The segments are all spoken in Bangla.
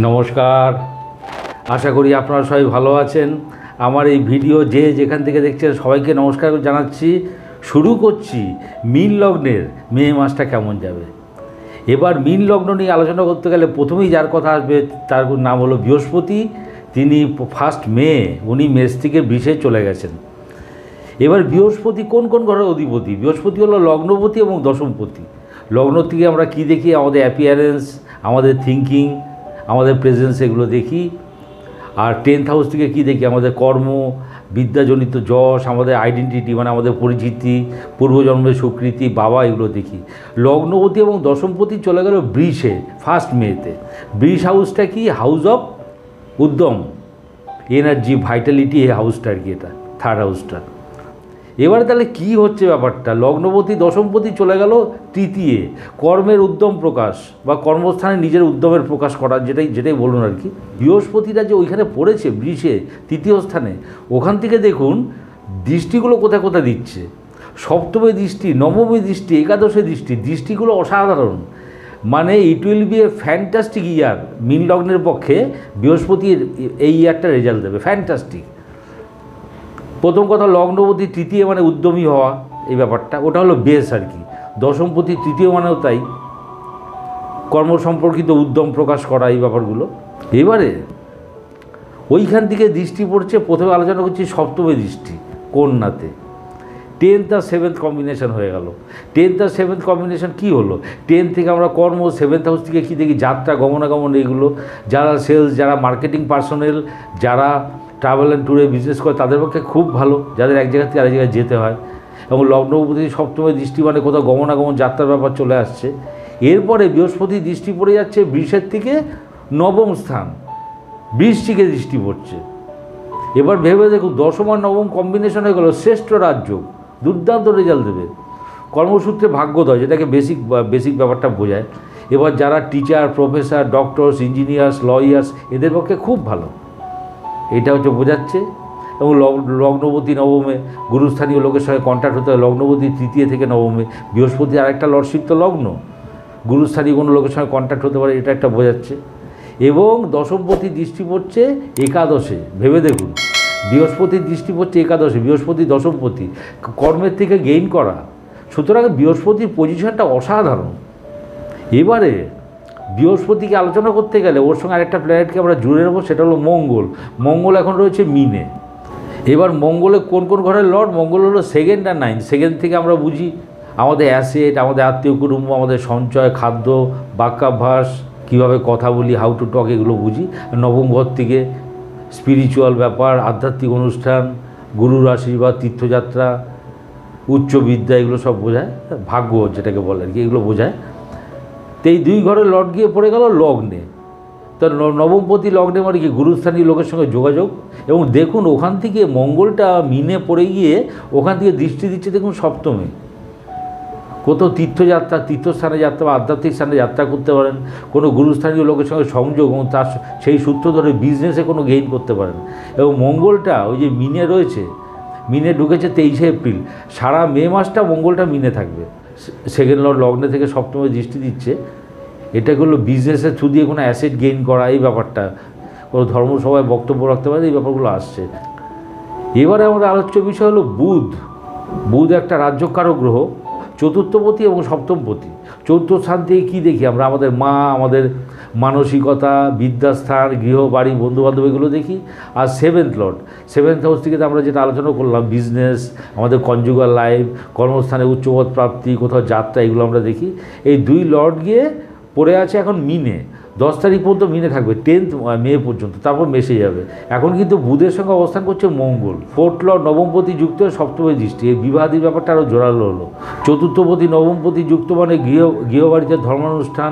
নমস্কার, আশা করি আপনারা সবাই ভালো আছেন। আমার এই ভিডিও যে যেখান থেকে দেখছেন সবাইকে নমস্কার জানাচ্ছি। শুরু করছি মীন লগ্নের মে মাসটা কেমন যাবে। এবার মীন লগ্ন নিয়ে আলোচনা করতে গেলে প্রথমেই যার কথা আসবে তার নাম হলো বৃহস্পতি। তিনি 1 মে উনি মেষ থেকে বৃষে চলে গেছেন। এবার বৃহস্পতি কোন কোন ঘরের অধিপতি? বৃহস্পতি হলো লগ্নপতি এবং দশমপতি। লগ্ন থেকে আমরা কি দেখি? আমাদের অ্যাপিয়ারেন্স, আমাদের থিঙ্কিং, আমাদের প্রেজেন্স, এগুলো দেখি। আর 10th হাউস থেকে কী দেখি? আমাদের কর্ম, বিদ্যাজনিত যশ, আমাদের আইডেন্টিটি মানে আমাদের পরিচিতি, পূর্বজন্মের স্বীকৃতি, বাবা, এগুলো দেখি। লগ্নপতি এবং দশমপতি চলে গেল বৃষে 1 মেতে। বৃষ হাউসটা কি? হাউস অফ উদ্যম, এনার্জি, ভাইটালিটি, এই হাউসটা আর কি, এটা 3rd হাউসটা। এবারে তাহলে কি হচ্ছে ব্যাপারটা? লগ্নপতি দশমপতি চলে গেল তৃতীয়ে, কর্মের উদ্যম প্রকাশ বা কর্মস্থানে নিজের উদ্যমের প্রকাশ করা, যেটাই বলুন আর কি। বৃহস্পতিটা যে ওইখানে পড়েছে বৃষে 3য় স্থানে, ওখান থেকে দেখুন দৃষ্টিগুলো কোথায় কোথায় দিচ্ছে। সপ্তমী দৃষ্টি, নবমী দৃষ্টি, একাদশী দৃষ্টি, দৃষ্টিগুলো অসাধারণ। মানে it will be a fantastic year. মীন লগ্নের পক্ষে বৃহস্পতির এই ইয়ারটা রেজাল্ট দেবে ফ্যান্টাস্টিক। প্রথম কথা, লগ্নপতি তৃতীয় মানে উদ্যমী হওয়া, এই ব্যাপারটা ওটা হলো বেশ আর কি। দশমপতি তৃতীয় মানেও তাই, কর্ম সম্পর্কিত উদ্যম প্রকাশ করা, এই ব্যাপারগুলো। এবারে ওইখান থেকে দৃষ্টি পড়ছে, প্রথমে আলোচনা করছি সপ্তমী দৃষ্টি কন্যাতে। 10th আর 7th কম্বিনেশন হয়ে গেল। 10th আর 7th কম্বিনেশন কী হলো? 10 থেকে আমরা কর্ম, 7th হাউস থেকে কী দেখি? যাত্রা, গমনাগমন, এইগুলো। যারা সেলস, যারা মার্কেটিং পার্সোনেল, যারা ট্রাভেল অ্যান্ড ট্যুরে বিজনেস করে, তাদের পক্ষে খুব ভালো, যাদের এক জায়গা থেকে আরেক জায়গায় যেতে হয়। এবং লগ্নপতি সপ্তমী দৃষ্টি মানে কোথাও গমনাগমন, যাত্রার ব্যাপার চলে আসছে। এরপরে বৃহস্পতি দৃষ্টি পড়ে যাচ্ছে বৃষের থেকে 9ম স্থান, বৃশ্চিকে দৃষ্টি পড়ছে। এবার ভেবে দেখুন, 10ম আর 9ম কম্বিনেশন হয়ে গেল শ্রেষ্ঠ রাজ্য, দুর্দান্ত রেজাল্ট দেবে। কর্মসূত্রে ভাগ্যোদয়, যেটাকে বেসিক ব্যাপারটা বোঝায়। এবার যারা teacher, professor, doctors, engineers, lawyers, এদের পক্ষে খুব ভালো, এটা হচ্ছে বোঝাচ্ছে। এবং লগ্নপতি নবমে, গুরুস্থানীয় লোকের সঙ্গে কন্ট্যাক্ট হতে হয়। লগ্নপতি তৃতীয় থেকে নবমে, বৃহস্পতি আরেকটা লর্ডশিপ তো লগ্ন, গুরুস্থানীয় কোনো লোকের সঙ্গে কন্ট্যাক্ট হতে পারে, এটা একটা বোঝাচ্ছে। এবং দশমপতি দৃষ্টি পড়ছে একাদশে। ভেবে দেখুন, বৃহস্পতির দৃষ্টি পড়ছে একাদশে, বৃহস্পতি দশমপতি, কর্মের থেকে গেইন করা। সুতরাং বৃহস্পতির পজিশনটা অসাধারণ। এবারে বৃহস্পতিকে আলোচনা করতে গেলে ওর সঙ্গে আরেকটা প্ল্যানেটকে আমরা জুড়ে নেবো, সেটা হলো মঙ্গল। মঙ্গল এখন রয়েছে মিনে। এবার মঙ্গলে কোন কোন ঘরের লর্ড? মঙ্গল হলো 2nd আর 9th। 2nd থেকে আমরা বুঝি আমাদের অ্যাসেট, আমাদের আত্মীয় কুটুম্ব, আমাদের সঞ্চয়, খাদ্য, বাক্যাভ্যাস, কীভাবে কথা বলি, হাউ টু টক, এগুলো বুঝি। 9ম ঘর থেকে স্পিরিচুয়াল ব্যাপার, আধ্যাত্মিক অনুষ্ঠান, গুরুর আশীর্বাদ, তীর্থযাত্রা, উচ্চ বিদ্যা, এগুলো সব বোঝায়। ভাগ্য যেটাকে বলে আর কি, এগুলো বোঝায়। তো এই 2 ঘরের লর্ড গিয়ে পড়ে গেল লগ্নে। তো নবমপতি লগ্নে মানে কি? গুরুস্থানীয় লোকের সঙ্গে যোগাযোগ। এবং দেখুন ওখান থেকে মঙ্গলটা মিনে পড়ে গিয়ে ওখান থেকে দৃষ্টি দিচ্ছে দেখুন সপ্তমে। কোথাও তীর্থযাত্রা, তীর্থস্থানে যাত্রা বা আধ্যাত্মিক স্থানে যাত্রা করতে পারেন, কোনো গুরুস্থানীয় লোকের সঙ্গে সংযোগ, এবং তার সেই সূত্র ধরে বিজনেসে কোনো গেইন করতে পারেন। এবং মঙ্গলটা ওই যে মিনে রয়েছে, মিনে ঢুকেছে 23 এপ্রিল, সারা মে মাসটা মঙ্গলটা মিনে থাকবে। 2nd লর্ড লগ্নে থেকে সপ্তমে দৃষ্টি দিচ্ছে। এটা হলো বিজনেসের থ্রু দিয়ে কোনো অ্যাসেট গেইন করা, এই ব্যাপারটা। কোনো ধর্মসভায় বক্তব্য রাখতে পারে, এই ব্যাপারগুলো আসছে। এবারে আমাদের আলোচ্য বিষয় হলো বুধ। বুধ একটা রাজ্যকারক গ্রহ, 4র্থপতি এবং 7মপতি। 4র্থ স্থান থেকে কী দেখি আমরা? আমাদের মা, আমাদের মানসিকতা, বিদ্যাস্থান, গৃহ, বাড়ি, বন্ধুবান্ধব, এগুলো দেখি। আর 7th লর্ড, 7th হাউস থেকে আমরা যেটা আলোচনা করলাম, বিজনেস, আমাদের কনজুগাল লাইফ, কর্মস্থানে উচ্চপদ প্রাপ্তি, কোথাও যাত্রা, এগুলো আমরা দেখি। এই 2 লর্ড গিয়ে পড়ে আছে এখন মিনে। 10 তারিখ পর্যন্ত মিনে থাকবে, 10th মে পর্যন্ত, তারপর মেসে যাবে। এখন কিন্তু বুধের সঙ্গে অবস্থান করছে মঙ্গল। 4th লর্ড নবমপতি যুক্ত হয়ে সপ্তমী দৃষ্টি, এই বিবাহাদির ব্যাপারটা আরও জোরালো হলো। 4র্থপতি নবমপতি যুক্ত মানে গৃহবাড়িতে ধর্মানুষ্ঠান,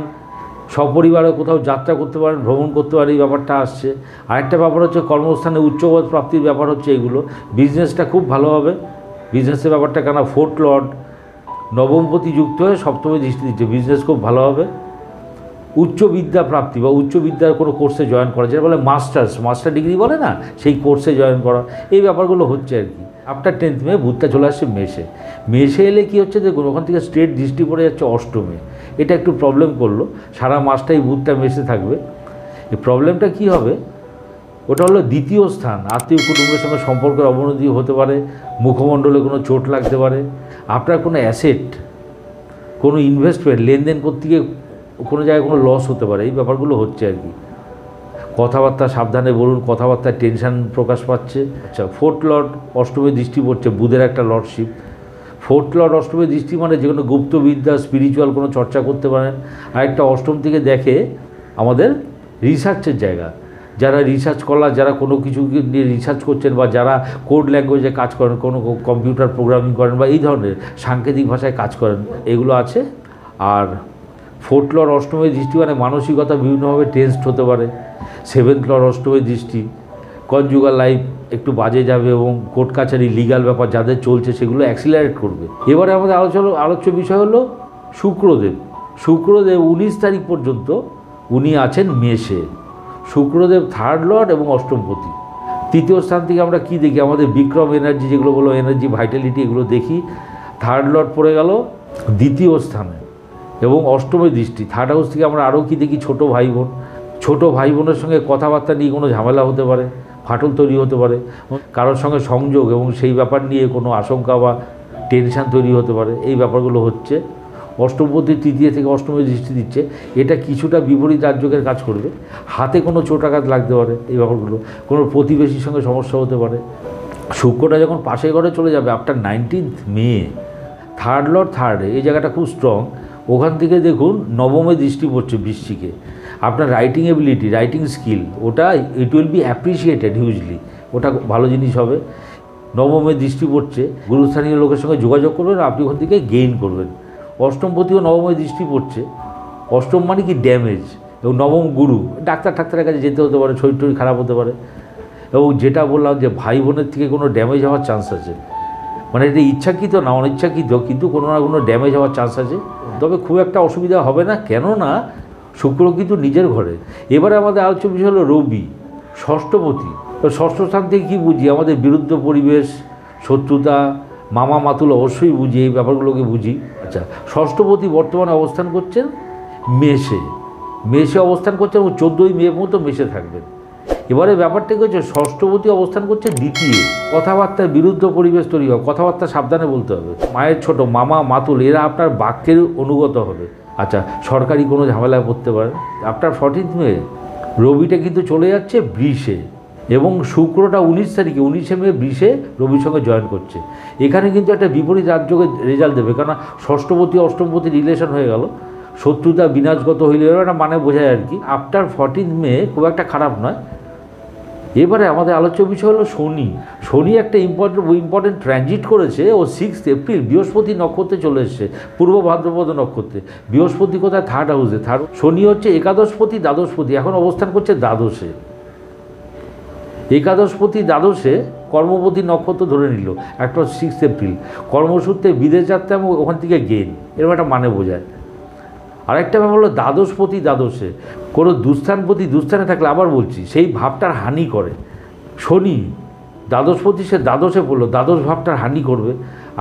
সপরিবারে কোথাও যাত্রা করতে পারেন, ভ্রমণ করতে পারেন, এই ব্যাপারটা আসছে। আরেকটা ব্যাপার হচ্ছে কর্মস্থানে উচ্চপদ প্রাপ্তির ব্যাপার হচ্ছে এইগুলো। বিজনেসটা খুব ভালো হবে, বিজনেসের ব্যাপারটা, কেন 4th লর্ড নবমপতি যুক্ত হয়ে সপ্তমী দৃষ্টি দিচ্ছে, বিজনেস খুব ভালো হবে। উচ্চ বিদ্যা প্রাপ্তি বা উচ্চ বিদ্যার কোনো কোর্সে জয়েন করা, যেটা বলে মাস্টার ডিগ্রি বলে না, সেই কোর্সে জয়েন করা, এই ব্যাপারগুলো হচ্ছে আর কি। আফটার 10th মে বুধটা চলে আসছে মেষে এলে কী হচ্ছে দেখুন, ওখান থেকে স্ট্রেট দৃষ্টি পড়ে যাচ্ছে অষ্টমে। এটা একটু প্রবলেম করলো, সারা মাসটাই বুধটা মেষে থাকবে। এই প্রবলেমটা কী হবে, ওটা হলো দ্বিতীয় স্থান। আত্মীয় কুটুম্বের সঙ্গে সম্পর্কের অবনতি হতে পারে, মুখমণ্ডলে কোনো চোট লাগতে পারে, আপনার কোনো অ্যাসেট, কোনো ইনভেস্টমেন্ট লেনদেন করতে গিয়ে কোনো জায়গায় কোনো লস হতে পারে, এই ব্যাপারগুলো হচ্ছে আর কি। কথাবার্তা সাবধানে বলুন, কথাবার্তায় টেনশন প্রকাশ পাচ্ছে। আচ্ছা, ফোর্থ লর্ড অষ্টমে দৃষ্টি পড়ছে, বুধের একটা লর্ডশিপ। ফোর্থ লর্ড অষ্টমে দৃষ্টি মানে যে কোনো গুপ্তবিদ্যা, স্পিরিচুয়াল কোনো চর্চা করতে পারেন। আর একটা অষ্টম থেকে দেখে আমাদের রিসার্চের জায়গা, যারা রিসার্চ করার, যারা কোনো কিছু নিয়ে রিসার্চ করছেন বা যারা কোড ল্যাঙ্গুয়েজে কাজ করেন, কোনো কম্পিউটার প্রোগ্রামিং করেন বা এই ধরনের সাংকেতিক ভাষায় কাজ করেন, এগুলো আছে। আর ফোর্থ লর্ড অষ্টমে দৃষ্টি মানে মানসিকতা বিভিন্নভাবে টেন্সড হতে পারে। সেভেন্থ লর্ড অষ্টমে দৃষ্টি, কনজুগাল লাইফ একটু বাজে যাবে এবং কোর্ট কাছারি লিগাল ব্যাপার যাদের চলছে সেগুলো অ্যাক্সিলারেট করবে। এবারে আমাদের আলোচ্য বিষয় হলো শুক্রদেব। শুক্রদেব 19 তারিখ পর্যন্ত উনি আছেন মেষে। শুক্রদেব থার্ড লর্ড এবং অষ্টমপতি। তৃতীয় স্থান থেকে আমরা কি দেখি, আমাদের বিক্রম এনার্জি, যেগুলো বলো এনার্জি, ভাইটালিটি, এগুলো দেখি। থার্ড লর্ড পড়ে গেল দ্বিতীয় স্থানে এবং অষ্টমে দৃষ্টি। থার্ড হাউস থেকে আমরা আরও কি দেখি, ছোটো ভাই বোন। ছোটো ভাই বোনের সঙ্গে কথাবার্তা নিয়ে কোনো ঝামেলা হতে পারে, ফাটল তৈরি হতে পারে, কারোর সঙ্গে সংযোগ এবং সেই ব্যাপার নিয়ে কোনো আশঙ্কা বা টেনশান তৈরি হতে পারে, এই ব্যাপারগুলো হচ্ছে। অষ্টমপতি তৃতীয় থেকে অষ্টমে দৃষ্টি দিচ্ছে, এটা কিছুটা বিপরীত রাজযোগের কাজ করবে। হাতে কোনো চোটাঘাত লাগতে পারে, এই ব্যাপারগুলো। কোনো প্রতিবেশীর সঙ্গে সমস্যা হতে পারে। শুক্রটা যখন পাশের ঘরে চলে যাবে আফটার 19 মে, থার্ড লর্ড থার্ডে, এই জায়গাটা খুব স্ট্রং। ওখান থেকে দেখুন নবমে দৃষ্টি পড়ছে বৃশ্চিকে। আপনার রাইটিং এবিলিটি, রাইটিং স্কিল, ওটা ইট উইল বি অ্যাপ্রিসিয়েটেড হিউজলি, ওটা ভালো জিনিস হবে। নবমে দৃষ্টি পড়ছে, গুরুস্থানীয় লোকের সঙ্গে যোগাযোগ করবেন, আপনি ওখান থেকে গেইন করবেন। অষ্টমপতিও নবমে দৃষ্টি পড়ছে। অষ্টম মানে কি ড্যামেজ, এবং নবম গুরু, ডাক্তারের কাছে যেতে হতে পারে, শরীর টরীর খারাপ হতে পারে। এবং যেটা বললাম যে ভাই বোনের থেকে কোনো ড্যামেজ হওয়ার চান্স আছে, মানে এটা ইচ্ছাকৃত না অনিচ্ছাকৃত, কিন্তু কোনো না কোনো ড্যামেজ হওয়ার চান্স আছে। তবে খুব একটা অসুবিধা হবে না, কেননা শুক্র কিন্তু নিজের ঘরে। এবারে আমাদের আলোচ্য বিষয় হলো রবি, ষষ্ঠপতি। ষষ্ঠ স্থান থেকে কী বুঝি, আমাদের বিরুদ্ধ পরিবেশ, শত্রুতা, মামা মাতুল অবশ্যই বুঝি, এই ব্যাপারগুলোকে বুঝি। আচ্ছা, ষষ্ঠপতি বর্তমানে অবস্থান করছেন মেষে। মেষে অবস্থান করছেন এবং 14ই মে পর্যন্ত মেষে থাকবেন। এবারে ব্যাপারটা কি হচ্ছে, ষষ্ঠপতি অবস্থান করছে দ্বিতীয়। কথাবার্তার বিরুদ্ধ পরিবেশ তৈরি হয়, কথাবার্তা সাবধানে বলতে হবে। মায়ের ছোট মামা মাতুল এরা আপনার বাক্যের অনুগত হবে। আচ্ছা, সরকারি কোনো ঝামেলায় পড়তে পারেন। আপনার 14 মে রবিটা কিন্তু চলে যাচ্ছে বৃষে, এবং শুক্রটা 19 তারিখে 19শে মে বৃষে রবির সঙ্গে জয়েন করছে। এখানে কিন্তু একটা বিপরীত রাজযোগের রেজাল্ট দেবে, কারণ ষষ্ঠপতি অষ্টমপতি রিলেশন হয়ে গেল, শত্রুতা বিনাশগত হইলে একটা মানে বোঝায় আর কি। আফটার 14 মে খুব একটা খারাপ নয়। এবারে আমাদের আলোচ্য বিষয় হলো শনি। শনি একটা ইম্পর্টেন্ট ট্রানজিট করেছে, ও 6 এপ্রিল বৃহস্পতি নক্ষত্রে চলে এসছে, পূর্ব ভাদ্রপদ নক্ষত্রে। বৃহস্পতি কোথায়, থার্ড হাউসে। শনি হচ্ছে একাদশপতি দ্বাদশপতি, এখন অবস্থান করছে দ্বাদশে। একাদশপতি দ্বাদশে কর্মপতি নক্ষত্র ধরে নিল একটা 6 এপ্রিল। কর্মসূত্রে বিদেশ যাত্রা এবং ওখান থেকে গেন, এরকম একটা মানে বোঝায়। আরেকটা ব্যাপার হলো দ্বাদশপতি দ্বাদশে, কোনো দুস্থানপতি দুস্থানে থাকলে, আবার বলছি, সেই ভাবটার হানি করে। শনি দ্বাদশপতি সে দ্বাদশে পড়লো, দ্বাদশ ভাবটার হানি করবে,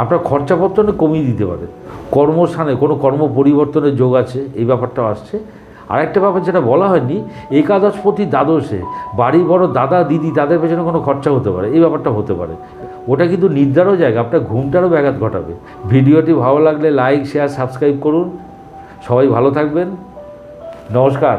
আপনার খরচাপত্র কমিয়ে দিতে পারে। কর্মস্থানে কোনো কর্ম পরিবর্তনের যোগ আছে, এই ব্যাপারটাও আসছে। আরেকটা ব্যাপার যেটা বলা হয়নি, একাদশপতি দ্বাদশে বাড়ি বড় দাদা দিদি তাদের পেছনে কোনো খরচা হতে পারে, এই ব্যাপারটা হতে পারে। ওটা কিন্তু নির্ধারও জায়গা, আপনার ঘুমটারও ব্যাঘাত ঘটাবে। ভিডিওটি ভালো লাগলে লাইক শেয়ার সাবস্ক্রাইব করুন। সবাই ভালো থাকবেন, নমস্কার।